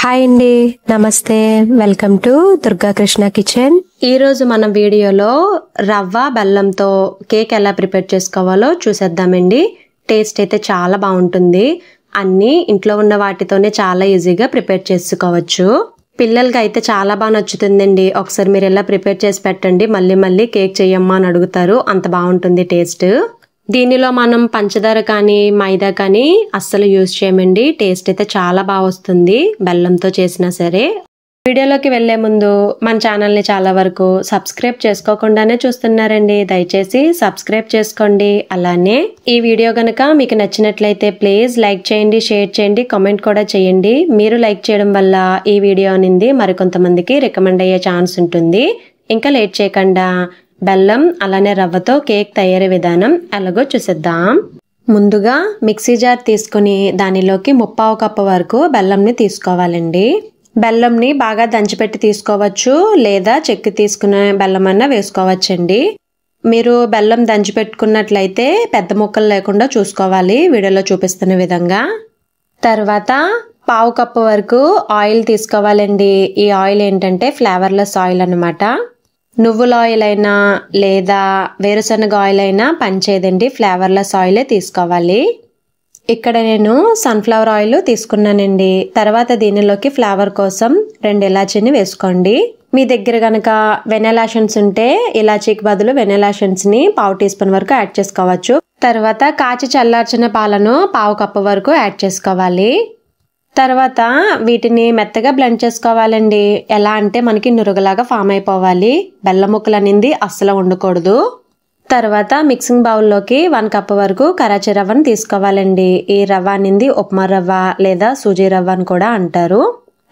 Hi అండి, నమస్తే. Welcome to Durga Krishna kitchen. ఈరోజు మనం వీడియోలో రవ్వ బెల్లంతో కేక్ ఎలా ప్రిపేర్ చేసుకోవాలో చూసేద్దామండి. టేస్ట్ అయితే చాలా బాగుంటుంది. అన్నీ ఇంట్లో ఉన్న వాటితోనే చాలా ఈజీగా ప్రిపేర్ చేసుకోవచ్చు. పిల్లలకి అయితే చాలా బాగా నచ్చుతుందండి. ఒకసారి మీరు ఎలా ప్రిపేర్ చేసి పెట్టండి, మళ్ళీ మళ్ళీ కేక్ చేయమ్మా అని అడుగుతారు. అంత బాగుంటుంది టేస్ట్. దీనిలో మనం పంచదార కానీ మైదా కానీ అస్సలు యూజ్ చేయమండి. టేస్ట్ అయితే చాలా బాగా వస్తుంది బెల్లంతో చేసినా సరే. వీడియోలోకి వెళ్లే ముందు మన ఛానల్ని చాలా వరకు సబ్స్క్రైబ్ చేసుకోకుండానే చూస్తున్నారండి. దయచేసి సబ్స్క్రైబ్ చేసుకోండి. అలానే ఈ వీడియో గనక మీకు నచ్చినట్లయితే ప్లీజ్ లైక్ చేయండి, షేర్ చేయండి, కామెంట్ కూడా చేయండి. మీరు లైక్ చేయడం వల్ల ఈ వీడియో అనేది మరికొంతమందికి రికమెండ్ అయ్యే ఛాన్స్ ఉంటుంది. ఇంకా లేట్ చేయకుండా బెల్లం అలానే రవ్వతో కేక్ తయారీ విధానం ఎలాగో చూసేద్దాం. ముందుగా మిక్సీ జార్ తీసుకుని దానిలోకి 1/2 కప్పు వరకు బెల్లంని తీసుకోవాలండి. బెల్లంని బాగా దంచిపెట్టి తీసుకోవచ్చు, లేదా చెక్కి తీసుకునే బెల్లం అన్నా వేసుకోవచ్చండి. మీరు బెల్లం దంచిపెట్టుకున్నట్లయితే పెద్ద ముక్కలు లేకుండా చూసుకోవాలి వీడియోలో చూపిస్తున్న విధంగా. తర్వాత 1/2 కప్పు వరకు ఆయిల్ తీసుకోవాలండి. ఈ ఆయిల్ ఏంటంటే ఫ్లేవర్లెస్ ఆయిల్ అన్నమాట. నువ్వుల ఆయిల్ అయినా లేదా వేరుశనగ ఆయిల్ అయినా పనిచేయదండి. ఫ్లేవర్లెస్ ఆయిలే తీసుకోవాలి. ఇక్కడ నేను సన్ఫ్లవర్ ఆయిల్ తీసుకున్నానండి. తర్వాత దీనిలోకి ఫ్లేవర్ కోసం 2 ఇలాచీని వేసుకోండి. మీ దగ్గర కనుక వెనిలా ఎసెన్స్ ఉంటే ఇలాచీకి బదులు వెనిలా ఎసెన్స్ని 1/2 టీ స్పూన్ వరకు యాడ్ చేసుకోవచ్చు. తర్వాత కాచి చల్లార్చిన పాలను 1/2 కప్పు వరకు యాడ్ చేసుకోవాలి. తర్వాత వీటిని మెత్తగా బ్లెండ్ చేసుకోవాలండి. ఎలా అంటే మనకి నురగలాగా ఫామ్ అయిపోవాలి. బెల్లం ముక్కలు అనేది అస్సలు ఉండకూడదు. తర్వాత మిక్సింగ్ బౌల్లోకి 1 కప్పు వరకు కరాచీ రవ్వను తీసుకోవాలండి. ఈ రవ్వ అనేది ఉప్మా రవ్వ లేదా సూజీ రవ్వ అని కూడా అంటారు.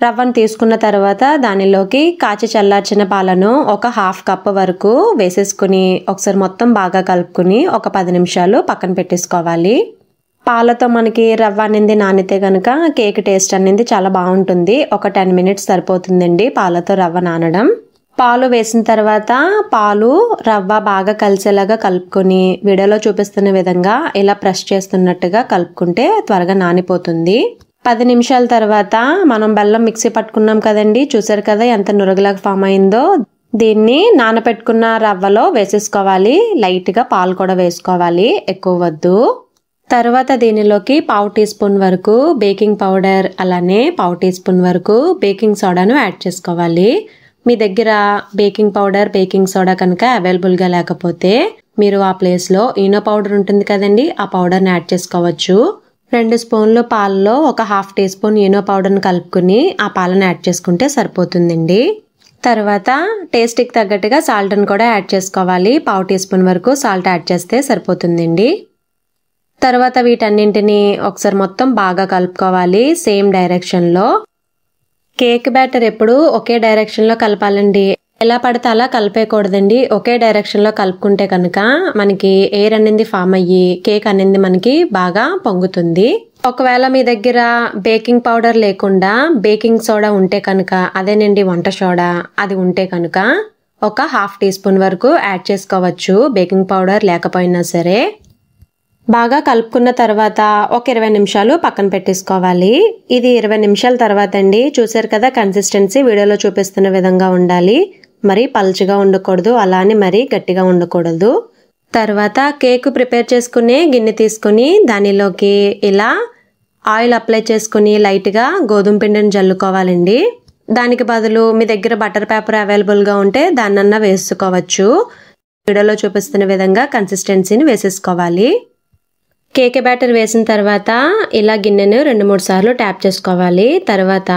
రవ్వను తీసుకున్న తర్వాత దానిలోకి కాచి చల్లార్చిన పాలను ఒక 1/2 కప్పు వరకు వేసేసుకుని ఒకసారి మొత్తం బాగా కలుపుకుని ఒక 10 నిమిషాలు పక్కన పెట్టేసుకోవాలి. పాలతో మనకి రవ్వ అనేది నానితే కనుక కేక్ టేస్ట్ అనేది చాలా బాగుంటుంది. ఒక 10 మినిట్స్ సరిపోతుందండి పాలతో రవ్వ నానడం. పాలు వేసిన తర్వాత పాలు రవ్వ బాగా కలిసేలాగా కలుపుకొని వీడియోలో చూపిస్తున్న విధంగా ఇలా ప్రెస్ చేస్తున్నట్టుగా కలుపుకుంటే త్వరగా నానిపోతుంది. 10 నిమిషాల తర్వాత మనం బెల్లం మిక్సీ పట్టుకున్నాం కదండి, చూసారు కదా ఎంత నురగలాగా ఫామ్ అయిందో. దీన్ని నానబెట్టుకున్న రవ్వలో వేసేసుకోవాలి. లైట్గా పాలు కూడా వేసుకోవాలి, ఎక్కువ వద్దు. తర్వాత దీనిలోకి 1/2 టీ స్పూన్ వరకు బేకింగ్ పౌడర్ అలానే 1/2 టీ స్పూన్ వరకు బేకింగ్ సోడాను యాడ్ చేసుకోవాలి. మీ దగ్గర బేకింగ్ పౌడర్ బేకింగ్ సోడా కనుక అవైలబుల్గా లేకపోతే మీరు ఆ ప్లేస్లో ఈనో పౌడర్ ఉంటుంది కదండి, ఆ పౌడర్ని యాడ్ చేసుకోవచ్చు. 2 స్పూన్లు పాలలో ఒక 1/2 టీ స్పూన్ ఈనో పౌడర్ని కలుపుకుని ఆ పాలను యాడ్ చేసుకుంటే సరిపోతుందండి. తర్వాత టేస్ట్కి తగ్గట్టుగా సాల్ట్ని కూడా యాడ్ చేసుకోవాలి. 1/2 టీ స్పూన్ వరకు సాల్ట్ యాడ్ చేస్తే సరిపోతుందండి. తర్వాత వీటన్నింటినీ ఒకసారి మొత్తం బాగా కలుపుకోవాలి సేమ్ డైరెక్షన్లో. కేక్ బ్యాటర్ ఎప్పుడు ఒకే డైరెక్షన్లో కలపాలండి. ఎలా పడితే అలా కలిపేయకూడదండి. ఒకే డైరెక్షన్లో కలుపుకుంటే కనుక మనకి ఎయిర్ అనేది ఫామ్ అయ్యి కేక్ అనేది మనకి బాగా పొంగుతుంది. ఒకవేళ మీ దగ్గర బేకింగ్ పౌడర్ లేకుండా బేకింగ్ సోడా ఉంటే కనుక, అదేనండి వంట సోడా, అది ఉంటే కనుక ఒక 1/2 టీ స్పూన్ వరకు యాడ్ చేసుకోవచ్చు. బేకింగ్ పౌడర్ లేకపోయినా సరే. బాగా కలుపుకున్న తర్వాత ఒక 20 నిమిషాలు పక్కన పెట్టేసుకోవాలి. ఇది 20 నిమిషాల తర్వాత అండి. చూసారు కదా కన్సిస్టెన్సీ వీడియోలో చూపిస్తున్న విధంగా ఉండాలి. మరి పల్చగా ఉండకూడదు, అలానే మరి గట్టిగా ఉండకూడదు. తర్వాత కేక్ ప్రిపేర్ చేసుకునే గిన్నె తీసుకుని దానిలోకి ఇలా ఆయిల్ అప్లై చేసుకుని లైట్గా గోధుమ పిండిని జల్లుకోవాలండి. దానికి బదులు మీ దగ్గర బటర్ పేపర్ అవైలబుల్గా ఉంటే దాన్నన్నా వేసుకోవచ్చు. వీడియోలో చూపిస్తున్న విధంగా కన్సిస్టెన్సీని వేసేసుకోవాలి. కేక్ బ్యాటర్ వేసిన తర్వాత ఇలా గిన్నెను 2-3 సార్లు ట్యాప్ చేసుకోవాలి. తర్వాత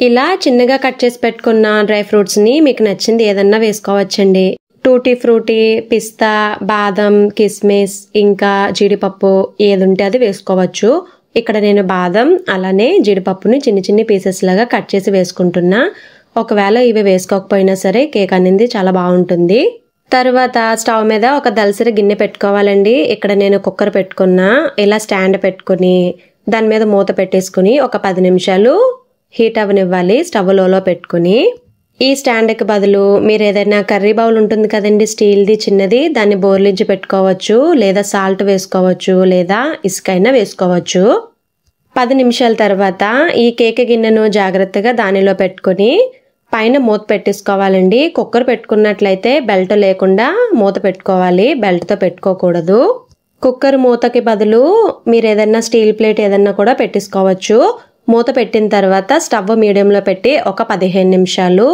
ఇలా చిన్నగా కట్ చేసి పెట్టుకున్న డ్రై ఫ్రూట్స్ని మీకు నచ్చింది ఏదన్నా వేసుకోవచ్చండి. టూటీ ఫ్రూటీ, పిస్తా, బాదం, కిస్మిస్, ఇంకా జీడిపప్పు ఏది ఉంటే అది వేసుకోవచ్చు. ఇక్కడ నేను బాదం అలానే జీడిపప్పుని చిన్ని పీసెస్ లాగా కట్ చేసి వేసుకుంటున్నా. ఒకవేళ ఇవి వేసుకోకపోయినా సరే కేక్ అనేది చాలా బాగుంటుంది. తర్వాత స్టవ్ మీద ఒక దలసరి గిన్నె పెట్టుకోవాలండి. ఇక్కడ నేను కుక్కర్ పెట్టుకున్నా. ఇలా స్టాండ్ పెట్టుకుని దాని మీద మూత పెట్టేసుకుని ఒక 10 నిమిషాలు హీట్ అవ్వనివ్వాలి స్టవ్ లోలో పెట్టుకుని. ఈ స్టాండ్కి బదులు మీరు ఏదైనా కర్రీ బౌల్ ఉంటుంది కదండి, స్టీల్ది చిన్నది, దాన్ని బోర్లించి పెట్టుకోవచ్చు, లేదా సాల్ట్ వేసుకోవచ్చు, లేదా ఇసుకైనా వేసుకోవచ్చు. 10 నిమిషాల తర్వాత ఈ కేక్ గిన్నెను జాగ్రత్తగా దానిలో పెట్టుకొని పైన మూత పెట్టేసుకోవాలండి. కుక్కర్ పెట్టుకున్నట్లయితే బెల్ట్ లేకుండా మూత పెట్టుకోవాలి, బెల్ట్తో పెట్టుకోకూడదు. కుక్కర్ మూతకి బదులు మీరు ఏదైనా స్టీల్ ప్లేట్ ఏదైనా కూడా పెట్టేసుకోవచ్చు. మూత పెట్టిన తర్వాత స్టవ్ మీడియంలో పెట్టి ఒక 15 నిమిషాలు,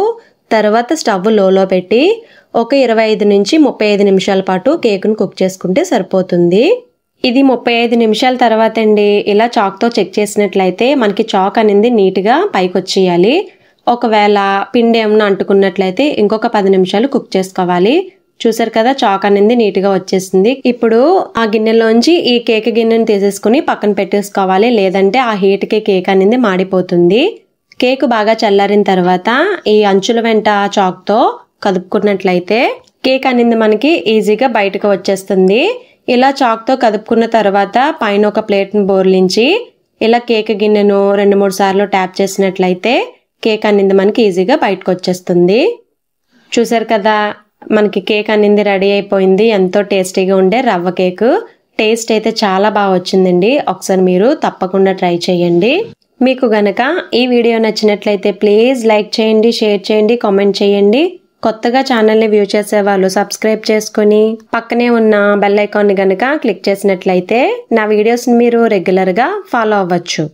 తర్వాత స్టవ్ లోలో పెట్టి ఒక 25 నుంచి 35 నిమిషాల పాటు కేకును కుక్ చేసుకుంటే సరిపోతుంది. ఇది 35 నిమిషాల తర్వాత అండి ఇలా చాక్తో చెక్ చేసినట్లయితే మనకి చాక్ అనేది నీట్గా పైకి వచ్చేయాలి. ఒకవేళ పిండి ఏమన్నా అంటుకున్నట్లయితే ఇంకొక 10 నిమిషాలు కుక్ చేసుకోవాలి. చూసారు కదా, చాక్ అనేది నీట్గా వచ్చేసింది. ఇప్పుడు ఆ గిన్నెలోంచి ఈ కేక్ గిన్నెను తీసేసుకుని పక్కన పెట్టేసుకోవాలి, లేదంటే ఆ హీట్కి కేక్ అనేది మాడిపోతుంది. కేక్ బాగా చల్లారిన తర్వాత ఈ అంచుల వెంట చాక్తో కదుపుకున్నట్లయితే కేక్ అనేది మనకి ఈజీగా బయటకు వచ్చేస్తుంది. ఇలా చాక్తో కదుపుకున్న తర్వాత పైన ఒక ప్లేట్ని బోర్లించి ఇలా కేక్ గిన్నెను 2-3 సార్లు ట్యాప్ చేసినట్లయితే కేక్ అనేది మనకి ఈజీగా బయటకు వచ్చేస్తుంది. చూసారు కదా, మనకి కేక్ అనేది రెడీ అయిపోయింది. ఎంతో టేస్టీగా ఉండే రవ్వ కేక్. టేస్ట్ అయితే చాలా బాగా వచ్చిందండి. ఒకసారి మీరు తప్పకుండా ట్రై చేయండి. మీకు గనక ఈ వీడియో నచ్చినట్లయితే ప్లీజ్ లైక్ చేయండి, షేర్ చేయండి, కామెంట్ చేయండి. కొత్తగా ఛానల్ని వ్యూ చేసే వాళ్ళు సబ్స్క్రైబ్ చేసుకుని పక్కనే ఉన్న బెల్ ఐకాన్ని గనక క్లిక్ చేసినట్లయితే నా వీడియోస్ని మీరు రెగ్యులర్గా ఫాలో అవ్వచ్చు.